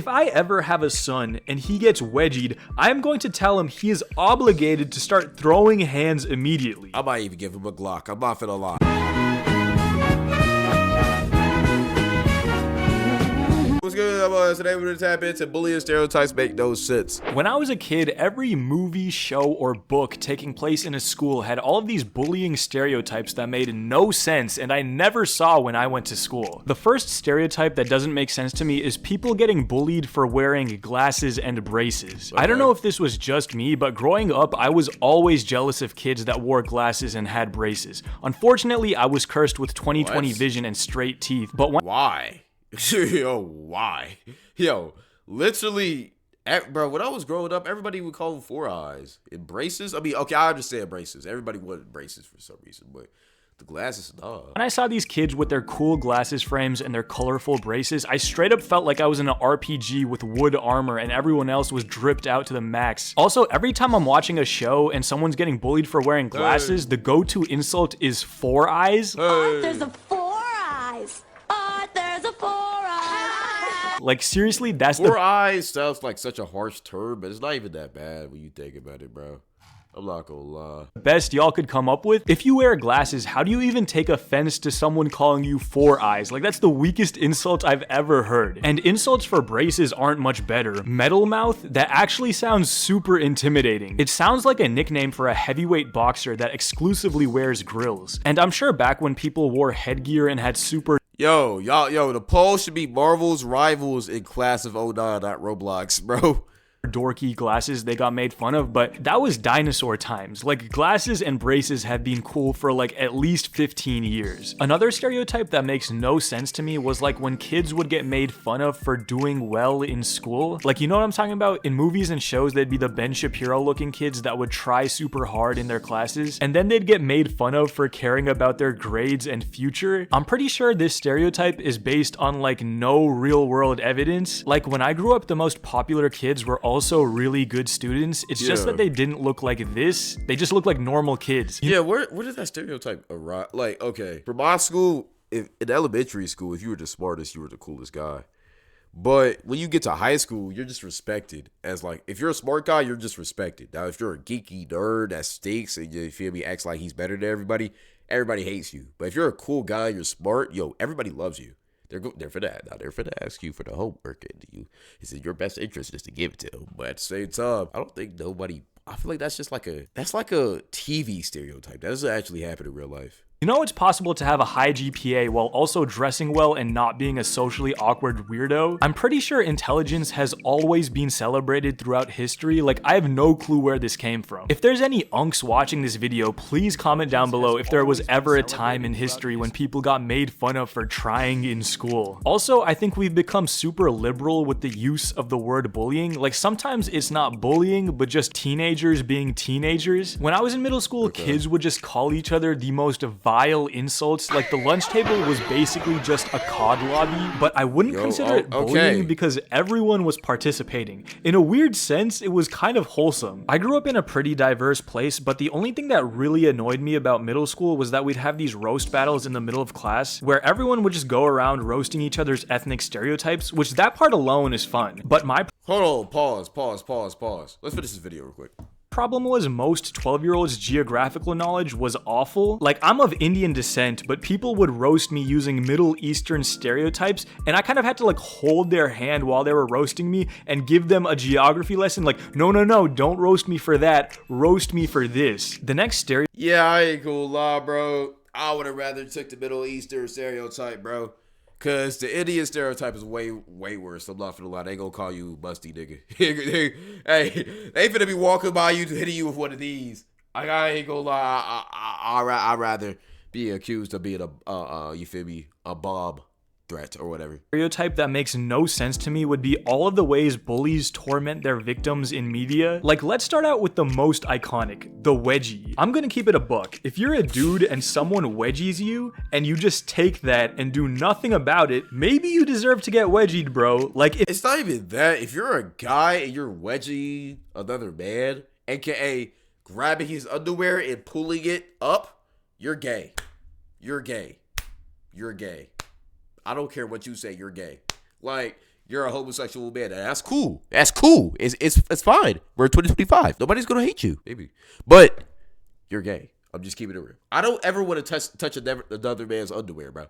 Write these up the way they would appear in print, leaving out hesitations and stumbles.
I ever have a son and he gets wedgied, I am going to tell him he is obligated to start throwing hands immediately. I might even give him a Glock. I'm not finna lie. What's good, boys? Today we're gonna tap into bullying stereotypes make no sense. When I was a kid, every movie, show, or book taking place in a school had all of these bullying stereotypes that made no sense and I never saw when I went to school. The first stereotype that doesn't make sense to me is people getting bullied for wearing glasses and braces. Okay. I don't know if this was just me, but growing up, I was always jealous of kids that wore glasses and had braces. Unfortunately, I was cursed with 20/20 vision and straight teeth, but Why? Yo, why? Yo, literally, bro, when I was growing up, everybody would call them 4 eyes. And braces? I mean, okay, I understand braces. Everybody wanted braces for some reason, but the glasses, nah. When I saw these kids with their cool glasses frames and their colorful braces, I straight up felt like I was in an RPG with wood armor and everyone else was dripped out to the max. Also, every time I'm watching a show and someone's getting bullied for wearing glasses, the go-to insult is 4 eyes. Arthur's a 4 eyes. Arthur's a 4 eyes. Like, seriously, that's 4 eyes sounds like such a harsh term, but it's not even that bad when you think about it, bro. I'm not gonna lie. Best y'all could come up with. If you wear glasses, how do you even take offense to someone calling you 4 eyes? Like, that's the weakest insult I've ever heard. And insults for braces aren't much better. Metal mouth? That actually sounds super intimidating. It sounds like a nickname for a heavyweight boxer that exclusively wears grills. And I'm sure back when people wore headgear and had super Yo, the poll should be Marvel's rivals in class of 09, not Roblox, bro. dorky glasses, they got made fun of, but that was dinosaur times. Like, glasses and braces have been cool for like at least 15 years. Another stereotype that makes no sense to me was like when kids would get made fun of for doing well in school. Like, you know what I'm talking about? In movies and shows, they'd be the Ben Shapiro looking kids that would try super hard in their classes, and then they'd get made fun of for caring about their grades and future. I'm pretty sure this stereotype is based on like no real world evidence. Like, when I grew up, the most popular kids were also really good students. It's just that they didn't look like this. They just look like normal kids. Yeah, where did that stereotype arrive? Like, okay, for my school, in elementary school, if you were the smartest, you were the coolest guy. But when you get to high school, you're just respected as like, if you're a smart guy, you're just respected. Now, if you're a geeky nerd that stinks and you feel me, acts like he's better than everybody hates you. But if you're a cool guy, you're smart, yo, everybody loves you. They're for that. Now they're for to ask you for the homework, and it's in your best interest just to give it to them. But at the same time, I don't think nobody. I feel like that's just like a TV stereotype. That doesn't actually happen in real life. You know, it's possible to have a high GPA while also dressing well and not being a socially awkward weirdo. I'm pretty sure intelligence has always been celebrated throughout history. Like, I have no clue where this came from. If there's any unks watching this video, please comment down below if there was ever a time in history when people got made fun of for trying in school. Also, I think we've become super liberal with the use of the word bullying. Like, sometimes it's not bullying, but just teenagers being teenagers. When I was in middle school, kids would just call each other the most vile insults. Like, the lunch table was basically just a COD lobby, but I wouldn't consider it bullying because everyone was participating. In a weird sense, it was kind of wholesome. I grew up in a pretty diverse place, but the only thing that really annoyed me about middle school was that we'd have these roast battles in the middle of class where everyone would just go around roasting each other's ethnic stereotypes, which that part alone is fun. But my Hold on, pause. Let's finish this video real quick. problem was most 12-year-olds' geographical knowledge was awful. Like, I'm of Indian descent, but people would roast me using Middle Eastern stereotypes, and I kind of had to like hold their hand while they were roasting me and give them a geography lesson. Like, no, don't roast me for that, roast me for this. The next stereotype. Yeah, I ain't gonna lie, bro. I would have rather took the Middle Eastern stereotype, bro. Cause the Indian stereotype is way worse. I'm not finna lie. They gonna call you musty nigga. Hey, they finna be walking by you hitting you with one of these. I ain't gonna lie. I'd rather be accused of being you feel me, a bomb threat or whatever. Stereotype that makes no sense to me would be all of the ways bullies torment their victims in media. Like, let's start out with the most iconic, the wedgie. I'm gonna keep it a buck. If you're a dude and someone wedgies you and you just take that and do nothing about it, maybe you deserve to get wedgied, bro. Like, it's not even that. If you're a guy and you're wedging another man, aka grabbing his underwear and pulling it up, you're gay. You're gay. I don't care what you say, you're gay. Like, you're a homosexual man. That's cool. That's cool. It's fine. We're in 2025. Nobody's gonna hate you, maybe. But you're gay. I'm just keeping it real. I don't ever want to touch another man's underwear, bro.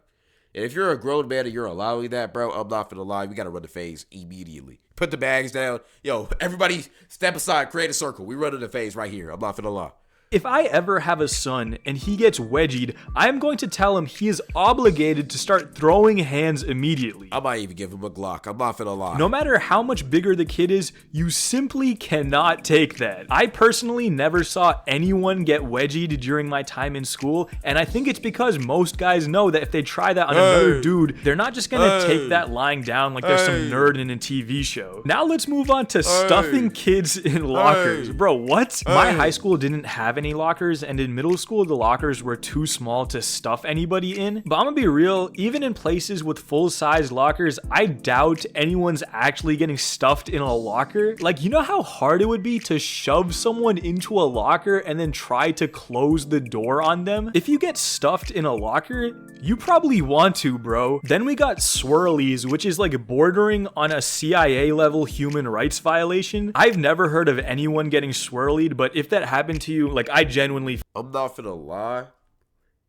And if you're a grown man and you're allowing that, bro, I'm not gonna lie. We gotta run the phase immediately. Put the bags down. Yo, everybody step aside, create a circle. We running the phase right here. I'm not gonna lie. If I ever have a son and he gets wedgied, I'm going to tell him he is obligated to start throwing hands immediately. I might even give him a Glock. I'm not gonna lie. No matter how much bigger the kid is, you simply cannot take that. I personally never saw anyone get wedgied during my time in school, and I think it's because most guys know that if they try that on another dude, they're not just gonna take that lying down like there's some nerd in a TV show. Now let's move on to stuffing kids in lockers. Bro, what? My high school didn't have any lockers, and in middle school the lockers were too small to stuff anybody in. But I'm gonna be real, even in places with full-size lockers, I doubt anyone's actually getting stuffed in a locker. Like, you know how hard it would be to shove someone into a locker and then try to close the door on them? If you get stuffed in a locker, you probably want to, bro. Then we got swirlies, which is like bordering on a CIA level human rights violation. I've never heard of anyone getting swirlied, but if that happened to you, like, I genuinely... I'm not gonna lie.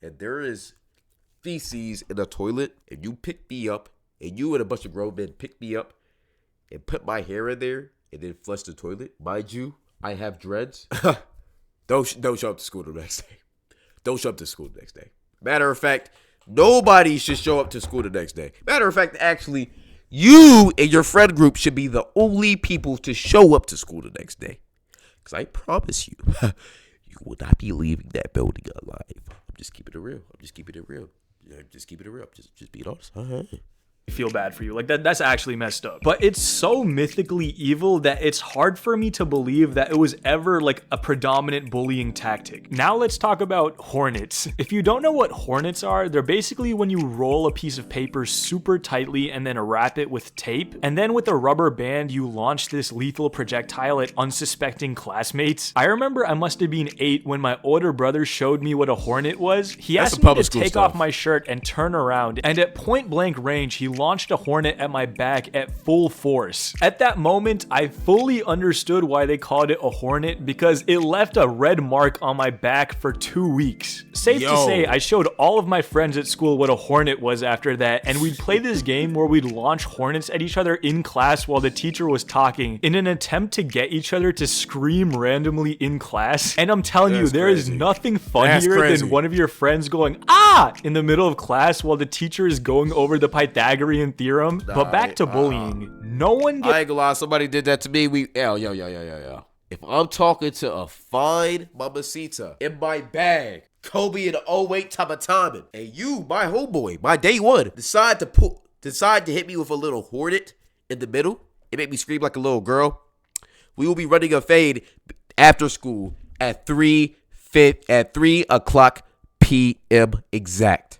And there is feces in the toilet, and you pick me up, and you and a bunch of grown men pick me up and put my hair in there and then flush the toilet. Mind you, I have dreads. Don't show up to school the next day. Don't show up to school the next day. Matter of fact, nobody should show up to school the next day. Matter of fact, actually, you and your friend group should be the only people to show up to school the next day. Because I promise you, you will not be leaving that building alive. I'm just keeping it real. Just keeping it real. Just being honest. feel bad for you. Like, that's actually messed up. But it's so mythically evil that it's hard for me to believe that it was ever like a predominant bullying tactic. Now let's talk about hornets. If you don't know what hornets are, they're basically when you roll a piece of paper super tightly and then wrap it with tape, and then with a rubber band you launch this lethal projectile at unsuspecting classmates. I remember I must have been 8 when my older brother showed me what a hornet was. He asked me to take off my shirt and turn around, and at point blank range he launched a hornet at my back at full force. At that moment, I fully understood why they called it a hornet, because it left a red mark on my back for 2 weeks. Safe to say, I showed all of my friends at school what a hornet was after that, and we'd play this game where we'd launch hornets at each other in class while the teacher was talking in an attempt to get each other to scream randomly in class. And I'm telling you, there is nothing funnier than one of your friends going, "Ah!" in the middle of class while the teacher is going over the Pythagorean theorem. But back to bullying. No one gets... I ain't gonna lie, somebody did that to me. Yo. If I'm talking to a fine mamacita in my bag, Kobe in the 08 Tamatame, and you, my homeboy, my day one, decide to hit me with a little hornet in the middle, it make me scream like a little girl, we will be running a fade after school at 3 o'clock p.m. exact.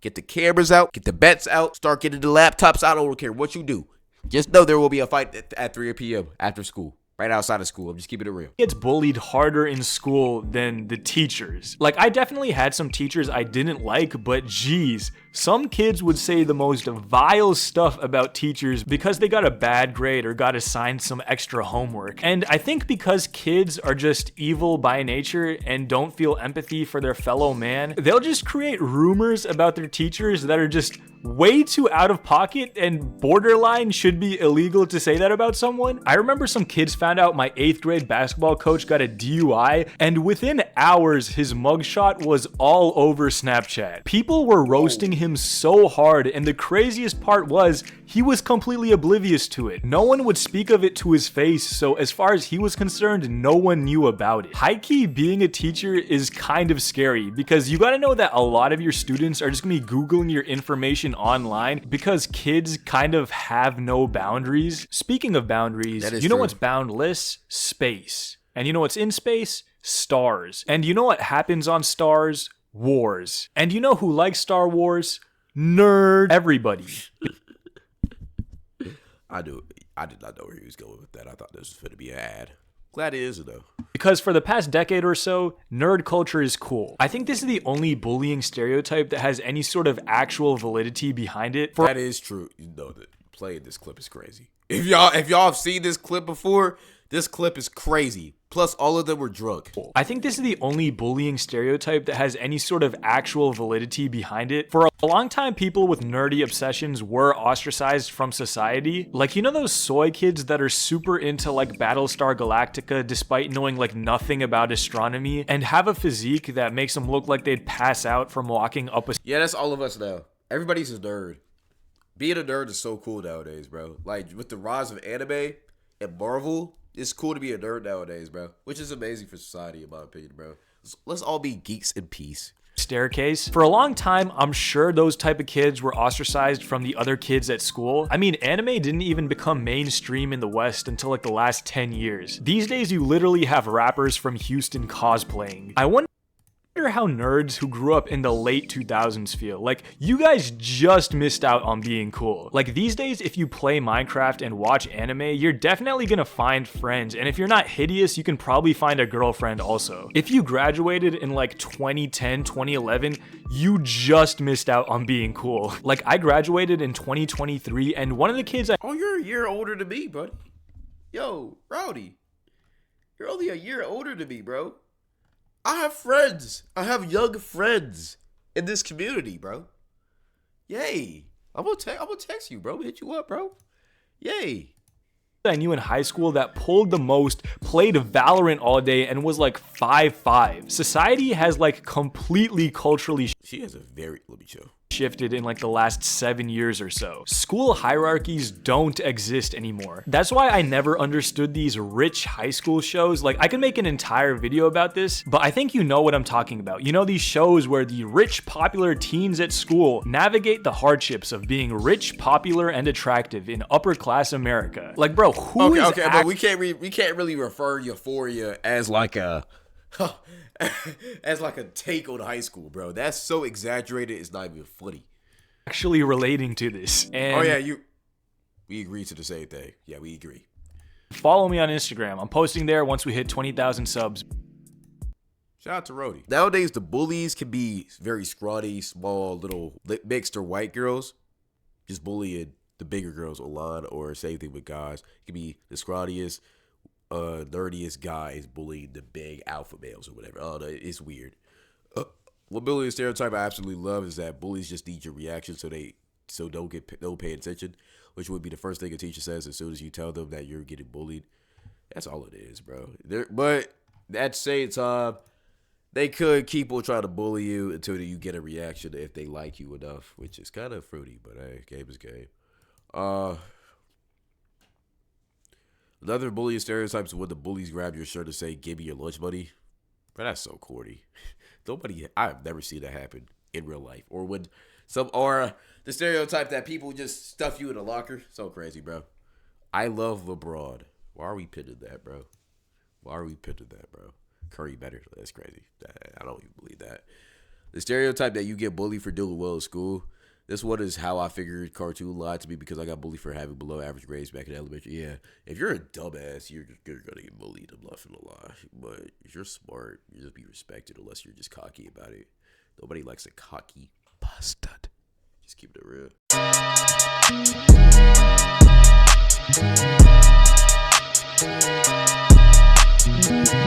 Get the cameras out, get the bets out, start getting the laptops out. I don't care what you do. Just know there will be a fight at 3 p.m. after school. Right outside of school. I'm just keeping it real. Gets bullied harder in school than the teachers. Like, I definitely had some teachers I didn't like, but geez, some kids would say the most vile stuff about teachers because they got a bad grade or got assigned some extra homework. And I think because kids are just evil by nature and don't feel empathy for their fellow man, they'll just create rumors about their teachers that are just way too out of pocket and borderline should be illegal to say that about someone. I remember some kids found out my 8th grade basketball coach got a DUI, and within hours his mugshot was all over Snapchat. People were roasting him so hard, and the craziest part was he was completely oblivious to it. No one would speak of it to his face, so as far as he was concerned, no one knew about it. High-key, being a teacher is kind of scary because you gotta know that a lot of your students are just gonna be Googling your information online because kids kind of have no boundaries. Speaking of boundaries, you know what's boundless? Space. And you know what's in space? Stars. And you know what happens on stars? Wars. And you know who likes Star Wars? Nerd. Everybody. I did not know where he was going with that. I thought this was going to be an ad. Glad it is, though. Because for the past decade or so, nerd culture is cool. I think this is the only bullying stereotype that has any sort of actual validity behind it. That is true. You know that. playing this clip is crazy. If y'all have seen this clip before, this clip is crazy. Plus, all of them were drunk. I think this is the only bullying stereotype that has any sort of actual validity behind it. For a long time, people with nerdy obsessions were ostracized from society. Like, you know those soy kids that are super into like Battlestar Galactica despite knowing like nothing about astronomy and have a physique that makes them look like they'd pass out from walking up a... Yeah, that's all of us now. Everybody's a nerd. Being a nerd is so cool nowadays, bro. Like, with the rise of anime and Marvel, it's cool to be a nerd nowadays, bro. Which is amazing for society, in my opinion, bro. Let's all be geeks in peace. Staircase. For a long time, I'm sure those type of kids were ostracized from the other kids at school. I mean, anime didn't even become mainstream in the West until like the last 10 years. These days, you literally have rappers from Houston cosplaying. I wonder how nerds who grew up in the late 2000s feel. Like, you guys just missed out on being cool. Like, these days, if you play Minecraft and watch anime, you're definitely gonna find friends, and if you're not hideous, you can probably find a girlfriend also. If you graduated in like 2010, 2011, you just missed out on being cool. Like, I graduated in 2023, and one of the kids Oh, you're a year older than me, buddy. Yo, Rowdy. You're only a year older than me, bro. I have friends. I have young friends in this community, bro. Yay. I'm gonna text you, bro. Hit you up, bro. Yay. I knew in high school that pulled the most, played Valorant all day, and was like 5'5". Society has like completely culturally She has a very... Let me chill. shifted in like the last 7 years or so. School hierarchies don't exist anymore. That's why I never understood these rich high school shows. Like, I could make an entire video about this, but I think you know what I'm talking about. You know, these shows where the rich, popular teens at school navigate the hardships of being rich, popular, and attractive in upper class America. Like, bro, who is but we can't really refer Euphoria as like a as like a take on high school, bro. That's so exaggerated. It's not even funny. actually relating to this? And Oh yeah, we agree to the same thing. Yeah, we agree. follow me on Instagram. I'm posting there once we hit 20,000 subs. Shout out to Rody. Nowadays, the bullies can be very scrawny, small, little mixed or white girls, just bullying the bigger girls online, or same thing with guys. It can be the scrawniest, nerdiest guys bullying the big alpha males or whatever. Oh, no, it's weird. What bullying stereotype I absolutely love is that bullies just need your reaction, so don't pay attention, which would be the first thing a teacher says as soon as you tell them that you're getting bullied. That's all it is, bro. But at the same time, they could keep on trying to bully you until you get a reaction if they like you enough, which is kind of fruity, but hey, game is game. Another bullying stereotype is when the bullies grab your shirt and say, "Give me your lunch money." But that's so corny. I've never seen that happen in real life. Or the stereotype that people just stuff you in a locker. So crazy, bro. I love LeBron. Why are we pitting that, bro? Curry better. That's crazy. I don't even believe that. The stereotype that you get bullied for doing well in school. This one is how I figured cartoon lied to me because I got bullied for having below average grades back in elementary. Yeah, if you're a dumbass, you're gonna get bullied. I'm not gonna lie. But if you're smart, you just be respected unless you're just cocky about it. Nobody likes a cocky bastard. Just keep it real.